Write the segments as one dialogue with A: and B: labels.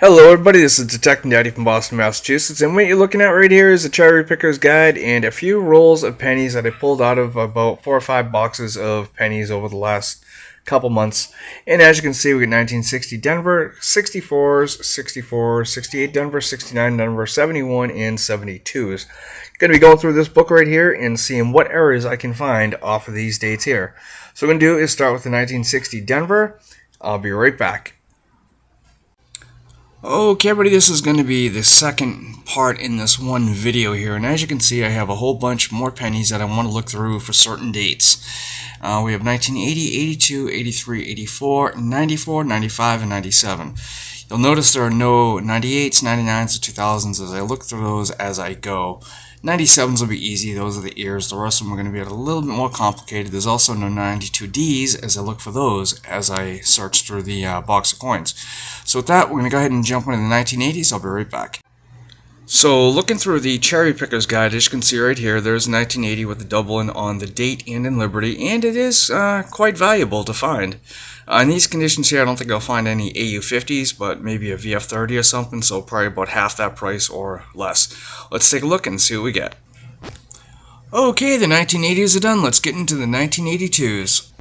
A: Hello everybody, this is Detective Daddy from Boston, Massachusetts, and what you're looking at right here is a cherry picker's guide and a few rolls of pennies that I pulled out of about 4 or 5 boxes of pennies over the last couple months. And as you can see, we got 1960 Denver, 64s, 64s, 68 Denver, 69 Denver, 71, and 72s. Going to be going through this book right here and seeing what errors I can find off of these dates here. So what I'm going to do is start with the 1960 Denver. I'll be right back. Okay everybody, this is going to be the second part in this one video here, and as you can see I have a whole bunch more pennies that I want to look through for certain dates. We have 1980, 82, 83, 84, 94, 95, and 97. You'll notice there are no 98s, 99s, or 2000s as I look through those as I go. 97s will be easy, those are the ears. The rest of them are going to be a little bit more complicated. There's also no 92Ds as I look for those as I search through the box of coins. So with that, we're going to go ahead and jump into the 1980s. I'll be right back. So looking through the cherry picker's guide, as you can see right here, there's 1980 with the doubling on the date and in Liberty, and it is quite valuable to find. In these conditions here, I don't think I'll find any AU50s, but maybe a VF30 or something, so probably about half that price or less. Let's take a look and see what we get. Okay, the 1980s are done. Let's get into the 1982s.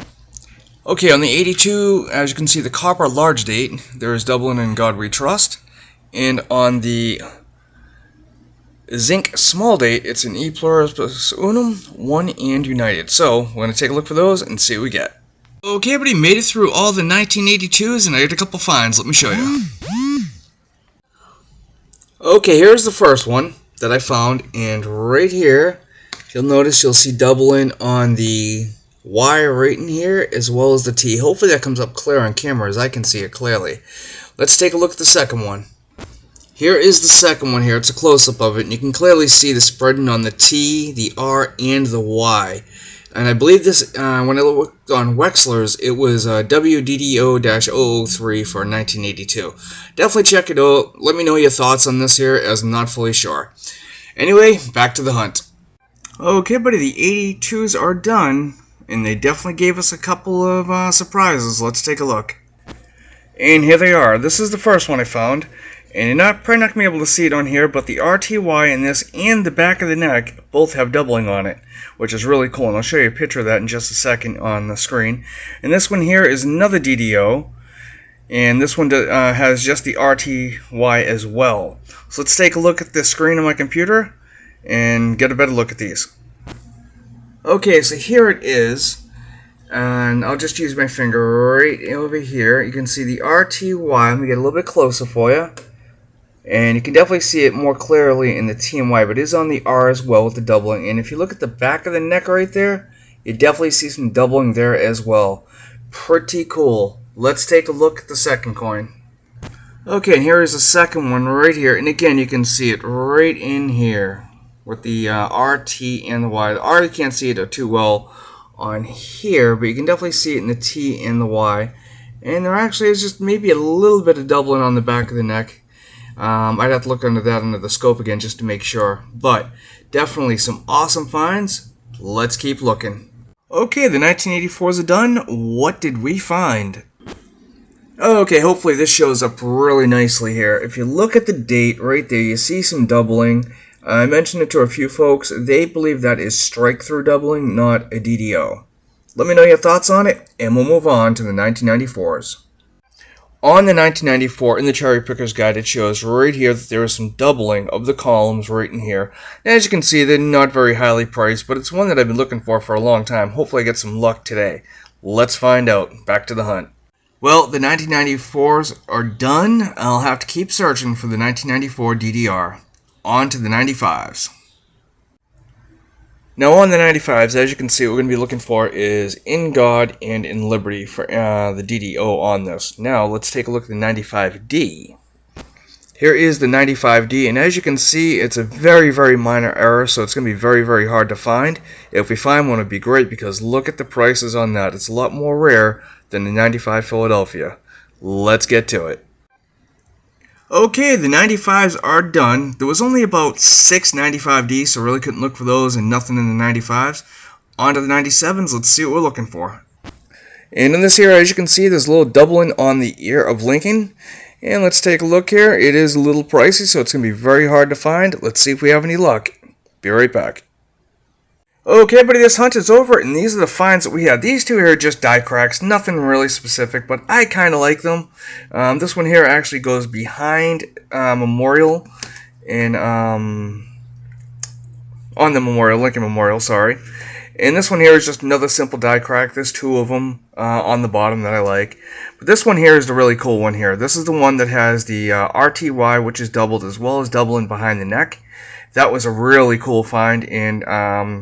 A: Okay, on the 82, as you can see, the copper large date, there is doubling in God We Trust, and on the zinc small date, it's an E pluribus unum, one, and united. So we're going to take a look for those and see what we get. Okay, everybody, made it through all the 1982s, and I got a couple finds. Let me show you. Okay, here's the first one that I found, and right here, you'll notice you'll see doubling on the Y right in here, as well as the T. Hopefully that comes up clear on camera as I can see it clearly. Let's take a look at the second one. Here is the second one here. It's a close-up of it, and you can clearly see the spreading on the T, the R, and the Y. And I believe this, when I looked on Wechsler's, it was WDDO-003 for 1982. Definitely check it out. Let me know your thoughts on this here, as I'm not fully sure. Anyway, back to the hunt. Okay, buddy, the 82s are done, and they definitely gave us a couple of surprises. Let's take a look. And here they are. This is the first one I found. And you're probably not going to be able to see it on here, but the RTY in this and the back of the neck both have doubling on it, which is really cool. And I'll show you a picture of that in just a second on the screen. And this one here is another DDO, and this one has just the RTY as well. So let's take a look at the screen on my computer and get a better look at these. Okay, so here it is. And I'll just use my finger right over here. You can see the RTY. Let me get a little bit closer for you. And you can definitely see it more clearly in the T and Y, but it is on the R as well with the doubling. And if you look at the back of the neck right there, you definitely see some doubling there as well. Pretty cool. Let's take a look at the second coin. Okay, and here is the second one right here. And again, you can see it right in here with the R, T, and the Y. The R, you can't see it too well on here, but you can definitely see it in the T and the Y. And there actually is just maybe a little bit of doubling on the back of the neck. I'd have to look under the scope again just to make sure, but definitely some awesome finds. Let's keep looking. Okay, the 1984s are done. What did we find? Okay, hopefully this shows up really nicely here. If you look at the date right there, you see some doubling. I mentioned it to a few folks. They believe that is strike-through doubling, not a DDO. Let me know your thoughts on it, and we'll move on to the 1994s. On the 1994, in the Cherry Picker's Guide, it shows right here that there is some doubling of the columns right in here. And as you can see, they're not very highly priced, but it's one that I've been looking for a long time. Hopefully I get some luck today. Let's find out. Back to the hunt. Well, the 1994s are done. I'll have to keep searching for the 1994 DDR. On to the 95s. Now on the 95s, as you can see, what we're going to be looking for is In God and In Liberty for the DDO on this. Now let's take a look at the 95D. Here is the 95D, and as you can see, it's a very, very minor error, so it's going to be very, very hard to find. If we find one, it would be great, because look at the prices on that. It's a lot more rare than the 95 Philadelphia. Let's get to it. Okay, the 95s are done. There was only about 6 95Ds, so really couldn't look for those and nothing in the 95s. On to the 97s, let's see what we're looking for. And in this here, as you can see, there's a little doubling on the ear of Lincoln. And let's take a look here. It is a little pricey, so it's going to be very hard to find. Let's see if we have any luck. Be right back. Okay, everybody, this hunt is over, and these are the finds that we had. These two here are just die cracks, nothing really specific, but I kind of like them. This one here actually goes behind Memorial, and on the Memorial, Lincoln Memorial, sorry. And this one here is just another simple die crack. There's two of them on the bottom that I like. But this one here is the really cool one here. This is the one that has the RTY, which is doubled, as well as doubling behind the neck. That was a really cool find, and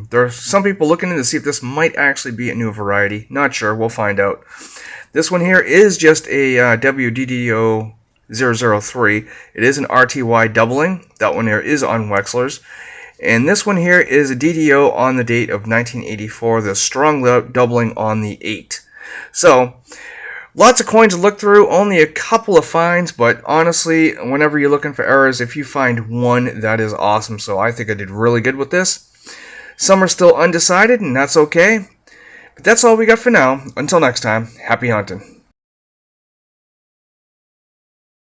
A: there are some people looking to see if this might actually be a new variety. Not sure. We'll find out. This one here is just a WDDO 003. It is an RTY doubling. That one here is on Wexler's. And this one here is a DDO on the date of 1984, the strong doubling on the 8. So, lots of coins to look through, only a couple of finds, but honestly, whenever you're looking for errors, if you find one, that is awesome. So I think I did really good with this. Some are still undecided, and that's okay. But that's all we got for now. Until next time, happy hunting.